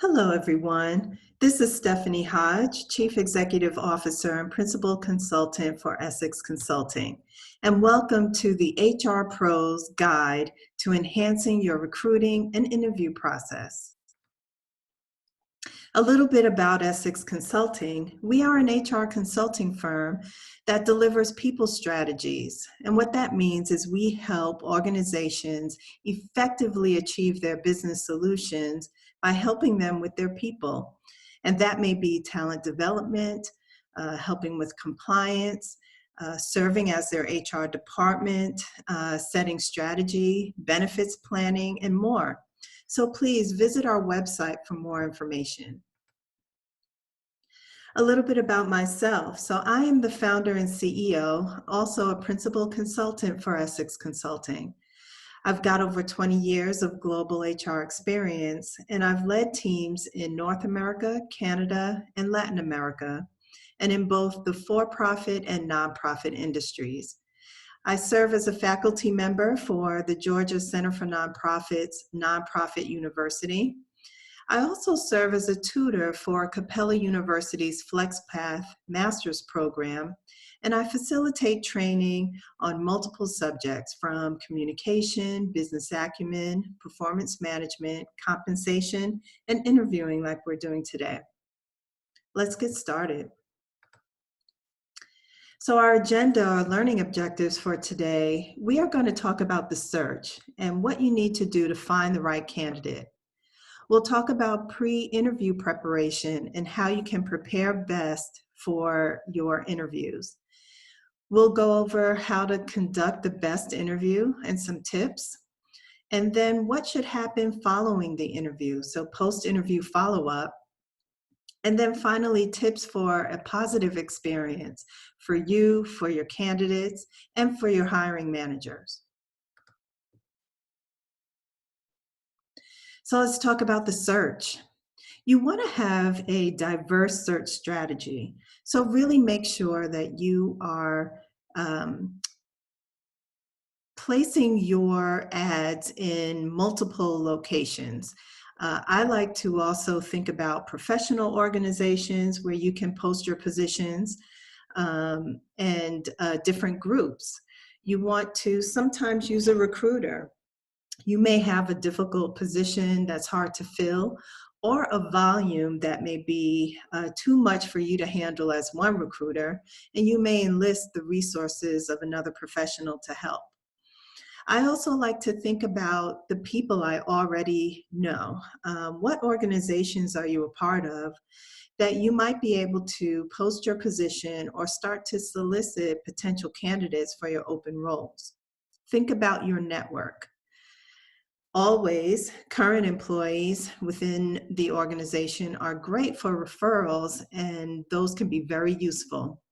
Hello, everyone. This is Stephanie Hodge, Chief Executive Officer and Principal Consultant for Essex Consulting. And welcome to the HR Pros Guide to Enhancing Your Recruiting and Interview Process. A little bit about Essex Consulting. We are an HR consulting firm that delivers people strategies. And what that means is we help organizations effectively achieve their business solutions by helping them with their people. And that may be talent development, helping with compliance, serving as their HR department, setting strategy, benefits planning, and more. So please visit our website for more information. A little bit about myself. So I am the founder and CEO, also a principal consultant for Essex Consulting. I've got over 20 years of global HR experience, and I've led teams in North America, Canada, and Latin America, and in both the for-profit and nonprofit industries. I serve as a faculty member for the Georgia Center for Nonprofits Nonprofit University. I also serve as a tutor for Capella University's FlexPath Master's Program, and I facilitate training on multiple subjects from communication, business acumen, performance management, compensation, and interviewing like we're doing today. Let's get started. So our agenda, our learning objectives for today, we are going to talk about the search and what you need to do to find the right candidate. We'll talk about pre-interview preparation and how you can prepare best for your interviews. We'll go over how to conduct the best interview and some tips. And then what should happen following the interview, so post-interview follow-up. And then finally, tips for a positive experience for you, for your candidates, and for your hiring managers. So let's talk about the search. You want to have a diverse search strategy. So really make sure that you are placing your ads in multiple locations. I like to also think about professional organizations where you can post your positions and different groups. You want to sometimes use a recruiter. You may have a difficult position that's hard to fill, or a volume that may be too much for you to handle as one recruiter, and you may enlist the resources of another professional to help. I also like to think about the people I already know. What organizations are you a part of that you might be able to post your position or start to solicit potential candidates for your open roles? Think about your network. Always, current employees within the organization are great for referrals, and those can be very useful.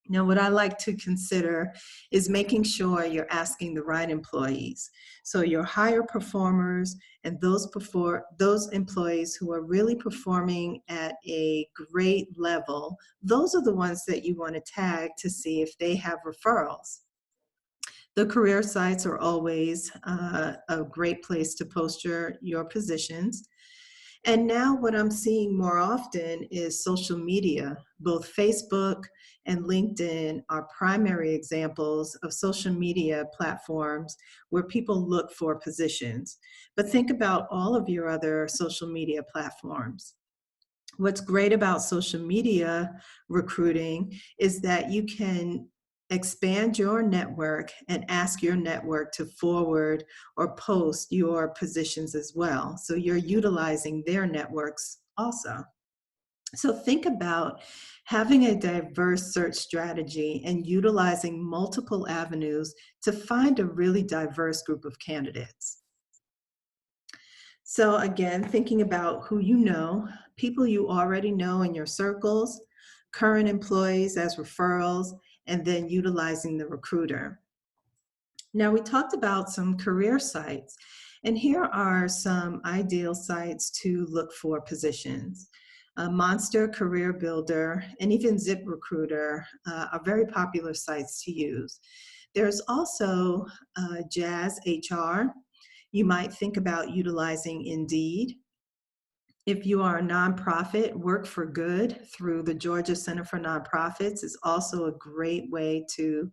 Now, what I like to consider is making sure you're asking the right employees. So your higher performers and those employees who are really performing at a great level, those are the ones that you want to tag to see if they have referrals. The career sites are always a great place to post your positions. And now what I'm seeing more often is social media. Both Facebook and LinkedIn are primary examples of social media platforms where people look for positions. But think about all of your other social media platforms. What's great about social media recruiting is that you can expand your network and ask your network to forward or post your positions as well. So you're utilizing their networks also. So think about having a diverse search strategy and utilizing multiple avenues to find a really diverse group of candidates. So again, thinking about who you know, people you already know in your circles, current employees as referrals, and then utilizing the recruiter. Now, we talked about some career sites, and here are some ideal sites to look for positions. Monster, Career Builder, and even ZipRecruiter are very popular sites to use. There's also Jazz HR. You might think about utilizing Indeed. If you are a nonprofit, Work for Good through the Georgia Center for Nonprofits is also a great way to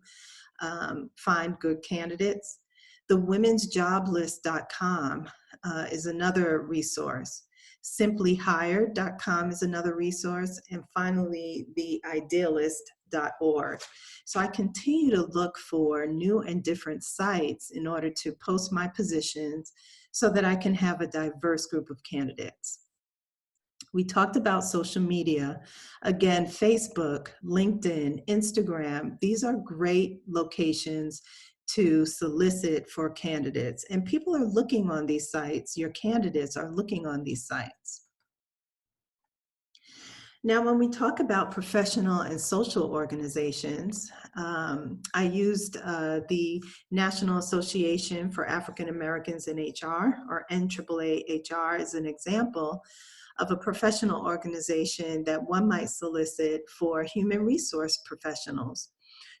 find good candidates. The womensjoblist.com is another resource. Simplyhired.com is another resource. And finally, the idealist.org. So I continue to look for new and different sites in order to post my positions so that I can have a diverse group of candidates. We talked about social media. Again, Facebook, LinkedIn, Instagram, these are great locations to solicit for candidates. And people are looking on these sites. Your candidates are looking on these sites. Now, when we talk about professional and social organizations, I used the National Association for African Americans in HR, or NAAA-HR, as an example of a professional organization that one might solicit for human resource professionals.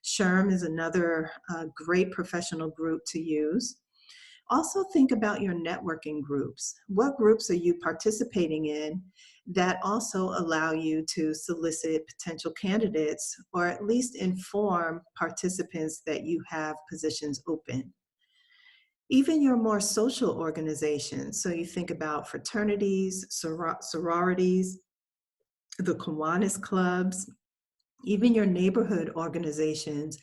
SHRM is another great professional group to use. Also think about your networking groups. What groups are you participating in that also allow you to solicit potential candidates or at least inform participants that you have positions open? Even your more social organizations, so you think about fraternities, sororities, the Kiwanis clubs, even your neighborhood organizations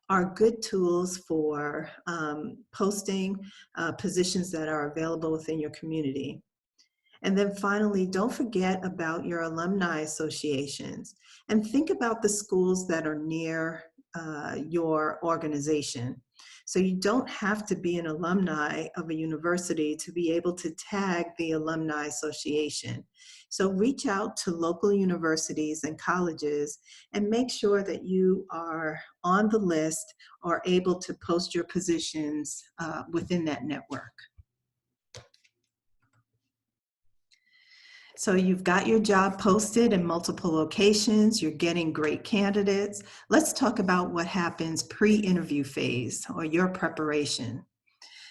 are good tools for posting positions that are available within your community. And then finally, don't forget about your alumni associations and think about the schools that are near your organization. So you don't have to be an alumni of a university to be able to tag the alumni association. So reach out to local universities and colleges and make sure that you are on the list or able to post your positions within that network. So you've got your job posted in multiple locations, you're getting great candidates. Let's talk about what happens pre-interview phase or your preparation.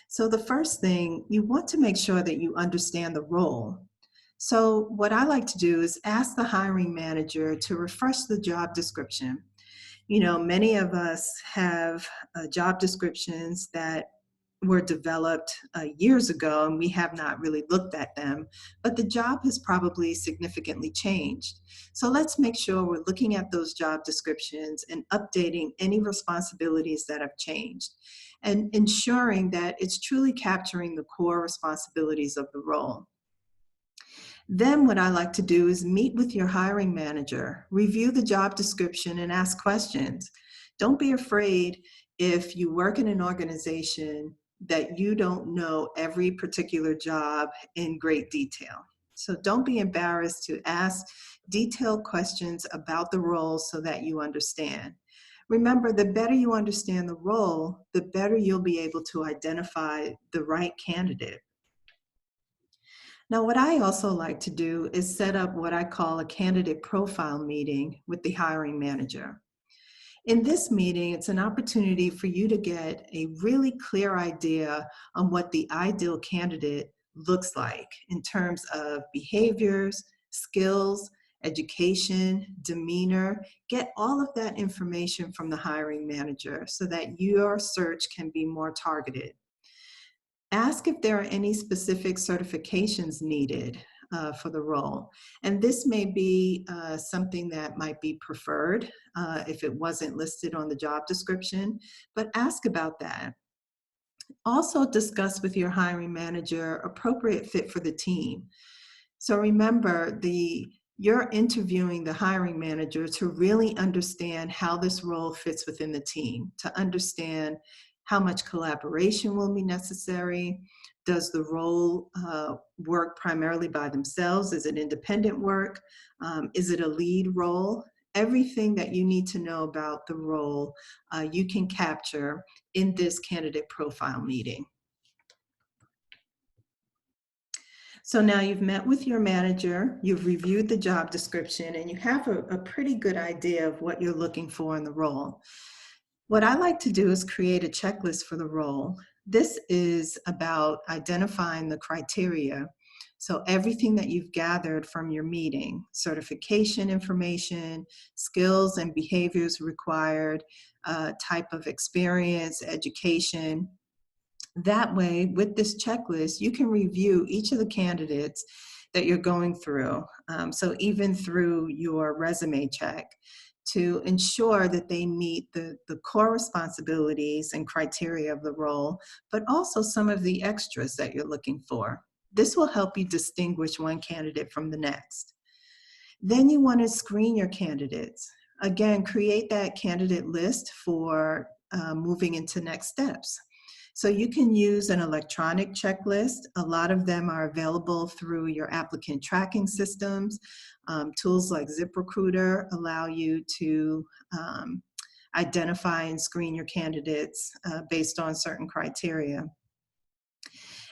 So the first thing, you want to make sure that you understand the role. So what I like to do is ask the hiring manager to refresh the job description. You know, many of us have job descriptions that were developed years ago and we have not really looked at them, but the job has probably significantly changed. So let's make sure we're looking at those job descriptions and updating any responsibilities that have changed and ensuring that it's truly capturing the core responsibilities of the role. Then what I like to do is meet with your hiring manager, review the job description and ask questions. Don't be afraid if you work in an organization that you don't know every particular job in great detail. So don't be embarrassed to ask detailed questions about the role so that you understand. Remember, the better you understand the role, the better you'll be able to identify the right candidate. Now, what I also like to do is set up what I call a candidate profile meeting with the hiring manager. In this meeting, it's an opportunity for you to get a really clear idea on what the ideal candidate looks like in terms of behaviors, skills, education, demeanor. Get all of that information from the hiring manager so that your search can be more targeted. Ask if there are any specific certifications needed for the role. And this may be something that might be preferred if it wasn't listed on the job description, but ask about that. Also discuss with your hiring manager appropriate fit for the team. So remember, you're interviewing the hiring manager to really understand how this role fits within the team, to understand how much collaboration will be necessary. Does the role work primarily by themselves? Is it independent work? Is it a lead role? Everything that you need to know about the role you can capture in this candidate profile meeting. So now you've met with your manager, you've reviewed the job description, and you have a pretty good idea of what you're looking for in the role. What I like to do is create a checklist for the role. This is about identifying the criteria So everything that you've gathered from your meeting, certification information, skills and behaviors required, type of experience, education. That way, with this checklist, you can review each of the candidates that you're going through. So even through your resume check, to ensure that they meet the core responsibilities and criteria of the role, but also some of the extras that you're looking for. This will help you distinguish one candidate from the next. Then you want to screen your candidates. Again, create that candidate list for moving into next steps. So you can use an electronic checklist. A lot of them are available through your applicant tracking systems. Tools like ZipRecruiter allow you to identify and screen your candidates based on certain criteria.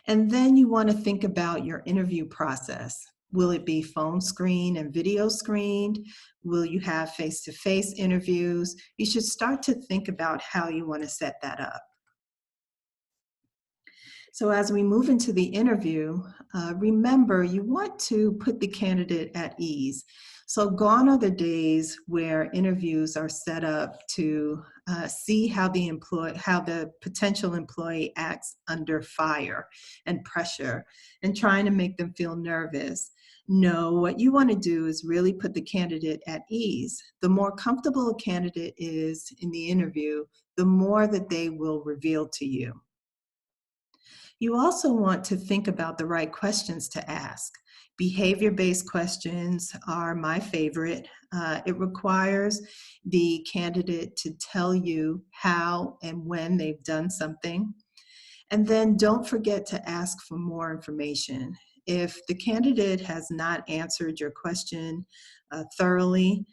And then you want to think about your interview process. Will it be phone screened and video screened? Will you have face-to-face interviews? You should start to think about how you want to set that up. So as we move into the interview, remember you want to put the candidate at ease. So gone are the days where interviews are set up to see how the potential employee acts under fire and pressure and trying to make them feel nervous. No, what you want to do is really put the candidate at ease. The more comfortable a candidate is in the interview, the more that they will reveal to you. You also want to think about the right questions to ask. Behavior-based questions are my favorite. It requires the candidate to tell you how and when they've done something. And then don't forget to ask for more information. If the candidate has not answered your question thoroughly,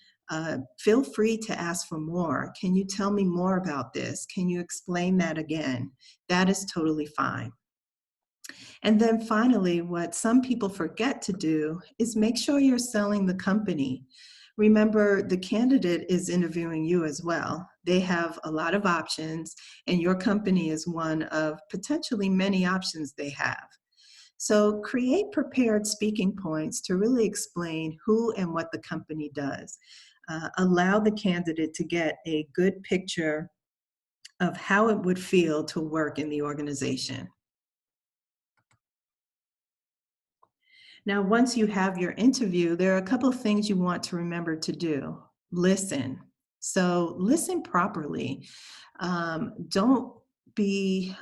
feel free to ask for more. Can you tell me more about this? Can you explain that again? That is totally fine. And then finally, what some people forget to do is make sure you're selling the company. Remember, the candidate is interviewing you as well. They have a lot of options, and your company is one of potentially many options they have. So create prepared speaking points to really explain who and what the company does. Allow the candidate to get a good picture of how it would feel to work in the organization. Now, once you have your interview, there are a couple of things you want to remember to do. Listen. So listen properly. Don't be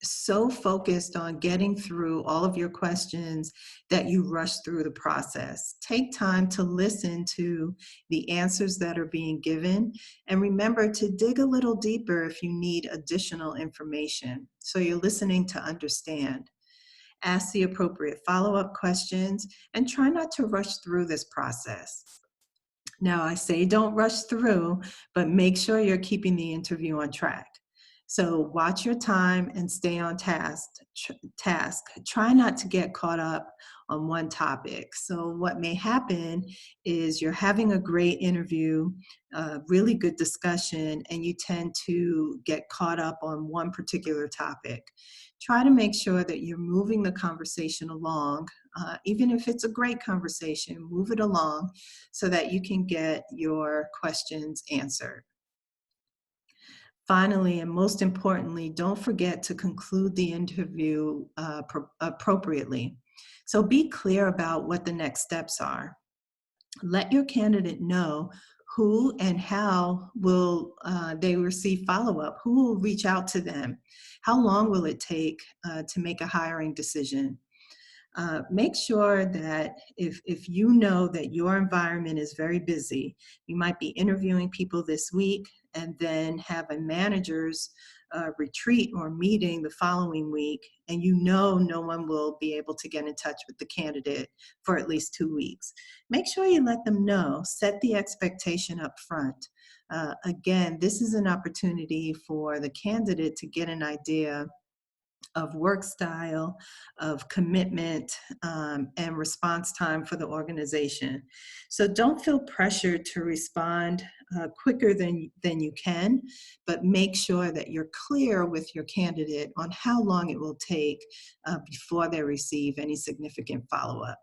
so focused on getting through all of your questions that you rush through the process. Take time to listen to the answers that are being given, and remember to dig a little deeper if you need additional information. So you're listening to understand. Ask the appropriate follow-up questions, and try not to rush through this process. Now, I say don't rush through, but make sure you're keeping the interview on track. So watch your time and stay on task. Try not to get caught up on one topic. So what may happen is you're having a great interview, really good discussion, and you tend to get caught up on one particular topic. Try to make sure that you're moving the conversation along. Even if it's a great conversation, move it along so that you can get your questions answered. Finally, and most importantly, don't forget to conclude the interview appropriately. So be clear about what the next steps are. Let your candidate know who and how will they receive follow-up, who will reach out to them, how long will it take to make a hiring decision. Make sure that if you know that your environment is very busy, you might be interviewing people this week and then have a manager's retreat or meeting the following week, and you know no one will be able to get in touch with the candidate for at least 2 weeks. Make sure you let them know, set the expectation up front. Again, this is an opportunity for the candidate to get an idea of work style, of commitment, and response time for the organization. So don't feel pressured to respond quicker than you can, but make sure that you're clear with your candidate on how long it will take before they receive any significant follow-up.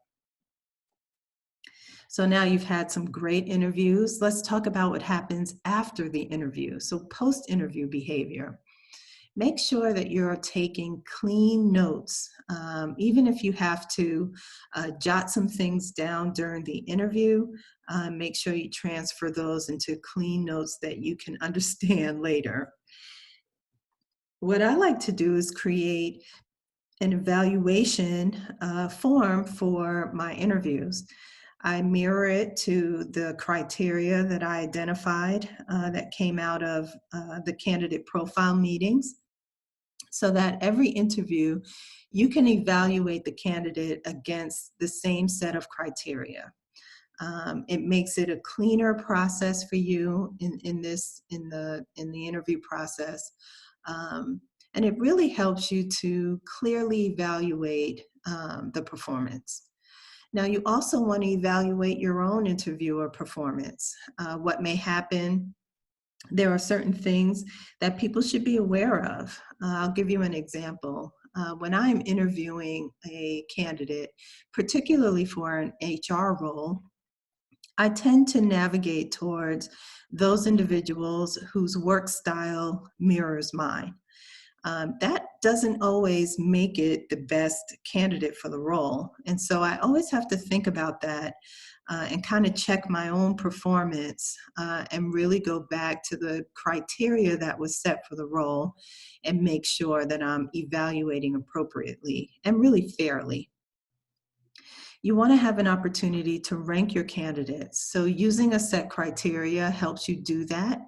So now you've had some great interviews. Let's talk about what happens after the interview. So post-interview behavior. Make sure that you're taking clean notes, even if you have to jot some things down during the interview. Make sure you transfer those into clean notes that you can understand later. What I like to do is create an evaluation form for my interviews. I mirror it to the criteria that I identified that came out of the candidate profile meetings, so that every interview you can evaluate the candidate against the same set of criteria. It makes it a cleaner process for you in the interview process, and it really helps you to clearly evaluate the performance. Now, you also want to evaluate your own interviewer performance. What may happen, there are certain things that people should be aware of. I'll give you an example. When I'm interviewing a candidate, particularly for an HR role, I tend to navigate towards those individuals whose work style mirrors mine. That doesn't always make it the best candidate for the role. And so I always have to think about that and kind of check my own performance and really go back to the criteria that was set for the role and make sure that I'm evaluating appropriately and really fairly. You want to have an opportunity to rank your candidates. So using a set criteria helps you do that.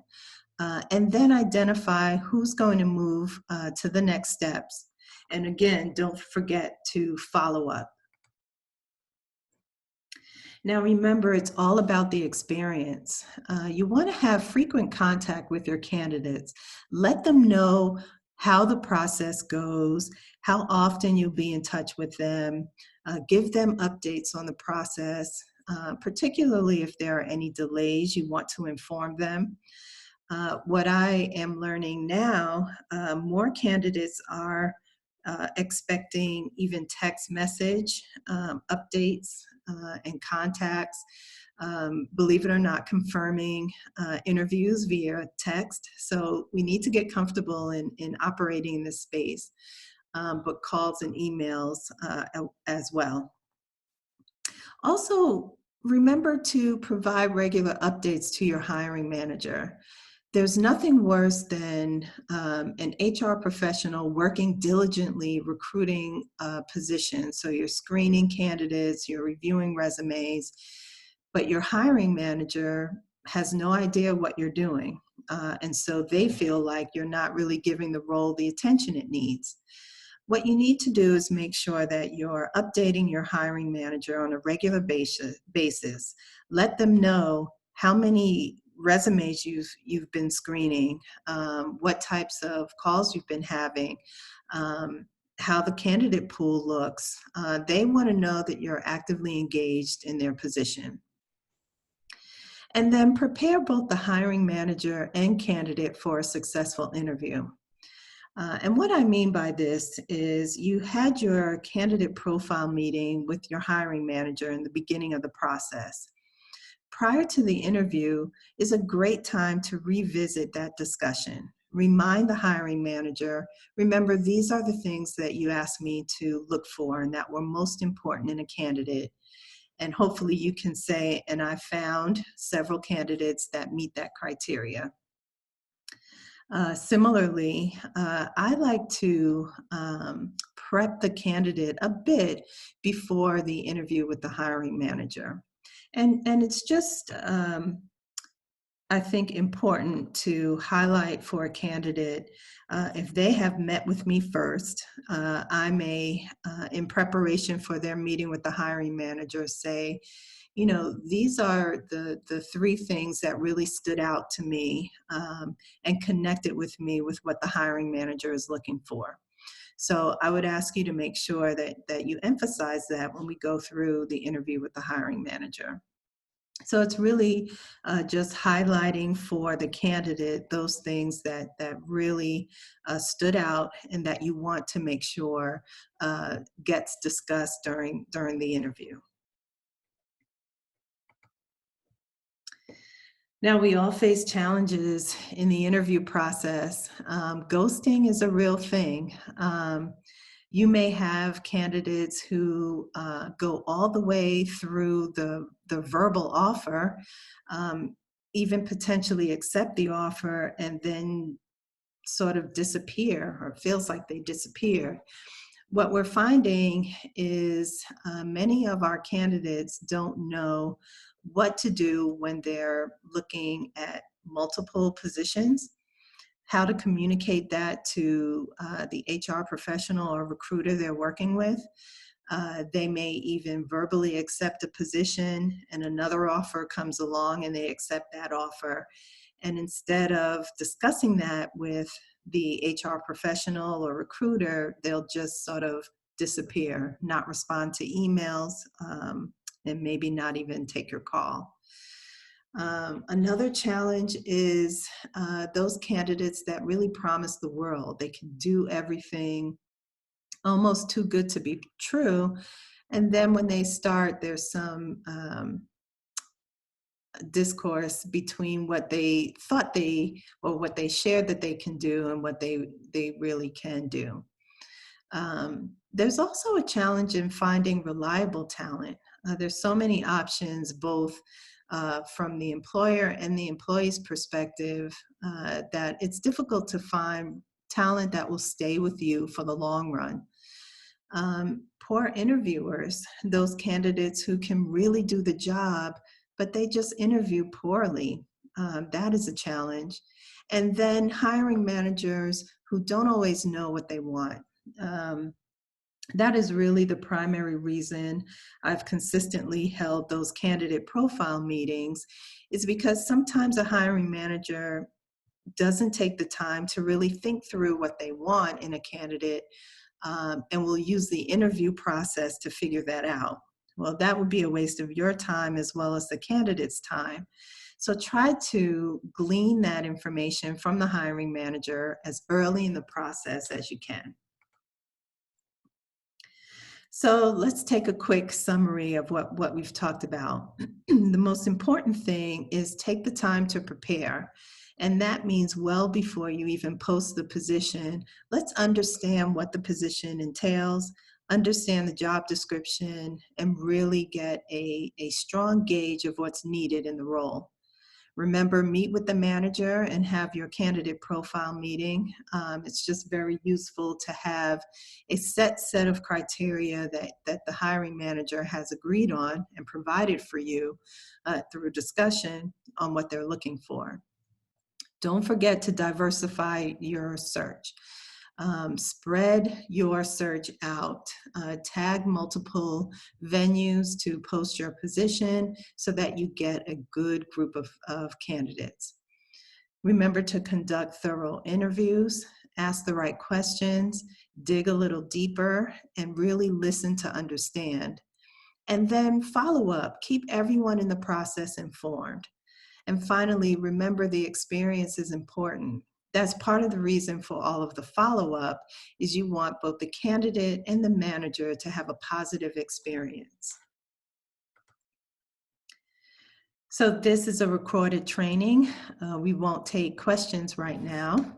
And then identify who's going to move to the next steps. And again, don't forget to follow up. Now remember, it's all about the experience. You want to have frequent contact with your candidates. Let them know how the process goes, how often you'll be in touch with them. Give them updates on the process, particularly if there are any delays, you want to inform them. What I am learning now, more candidates are expecting even text message updates and contacts. Believe it or not, confirming interviews via text. So we need to get comfortable in operating in this space, but calls and emails as well. Also, remember to provide regular updates to your hiring manager. There's nothing worse than an HR professional working diligently recruiting positions. So you're screening candidates, you're reviewing resumes, but your hiring manager has no idea what you're doing. And so they feel like you're not really giving the role the attention it needs. What you need to do is make sure that you're updating your hiring manager on a regular basis. Let them know how many resumes you've been screening, what types of calls you've been having, how the candidate pool looks. They want to know that you're actively engaged in their position. And then prepare both the hiring manager and candidate for a successful interview. And what I mean by this is you had your candidate profile meeting with your hiring manager in the beginning of the process. Prior to the interview is a great time to revisit that discussion. Remind the hiring manager, remember, these are the things that you asked me to look for and that were most important in a candidate. And hopefully you can say, and I found several candidates that meet that criteria. Similarly, I like to prep the candidate a bit before the interview with the hiring manager. And it's just, I think, important to highlight for a candidate, if they have met with me first, I may, in preparation for their meeting with the hiring manager, say, you know, these are the three things that really stood out to me and connected with me with what the hiring manager is looking for. So I would ask you to make sure that you emphasize that when we go through the interview with the hiring manager. So it's really just highlighting for the candidate those things that really stood out and that you want to make sure gets discussed during the interview. Now, we all face challenges in the interview process. Ghosting is a real thing. You may have candidates who go all the way through the verbal offer, um, even potentially accept the offer, and then sort of disappear, or feels like they disappear. What we're finding is many of our candidates don't know what to do when they're looking at multiple positions, how to communicate that to the HR professional or recruiter they're working with. They may even verbally accept a position and another offer comes along and they accept that offer. And instead of discussing that with the HR professional or recruiter, they'll just sort of disappear, not respond to emails, and maybe not even take your call. Another challenge is those candidates that really promise the world. They can do everything almost too good to be true. And then when they start, there's some discourse between what they thought or what they shared that they can do and what they really can do. There's also a challenge in finding reliable talent. There's so many options, both from the employer and the employee's perspective, that it's difficult to find talent that will stay with you for the long run. Poor interviewers, those candidates who can really do the job, but they just interview poorly. That is a challenge. And then hiring managers who don't always know what they want. That is really the primary reason I've consistently held those candidate profile meetings, is because sometimes a hiring manager doesn't take the time to really think through what they want in a candidate, and will use the interview process to figure that out. Well, that would be a waste of your time as well as the candidate's time. So try to glean that information from the hiring manager as early in the process as you can. So let's take a quick summary of what we've talked about. The most important thing is take the time to prepare. And that means well before you even post the position, let's understand what the position entails, understand the job description, and really get a strong gauge of what's needed in the role. Remember, meet with the manager and have your candidate profile meeting. It's just very useful to have a set of criteria that the hiring manager has agreed on and provided for you through discussion on what they're looking for. Don't forget to diversify your search. Spread your search out. Tag multiple venues to post your position so that you get a good group of candidates. Remember to conduct thorough interviews, ask the right questions, dig a little deeper, and really listen to understand. And then follow up. Keep everyone in the process informed. And finally, remember the experience is important. That's part of the reason for all of the follow-up is you want both the candidate and the manager to have a positive experience. So this is a recorded training. We won't take questions right now,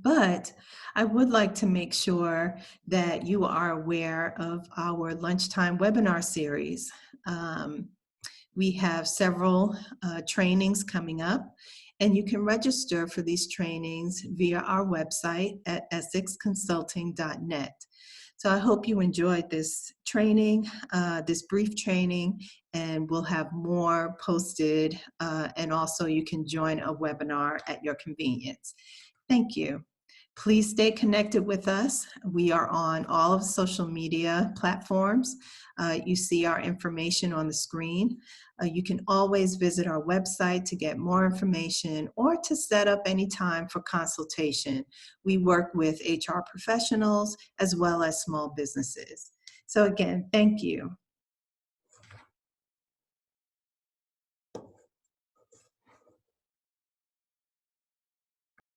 but I would like to make sure that you are aware of our lunchtime webinar series. We have several trainings coming up, and you can register for these trainings via our website at essexconsulting.net. So I hope you enjoyed this training, this brief training, and we'll have more posted, and also you can join a webinar at your convenience. Thank you. Please stay connected with us. We are on all of the social media platforms. You see our information on the screen. You can always visit our website to get more information or to set up any time for consultation. We work with HR professionals as well as small businesses. So again, thank you.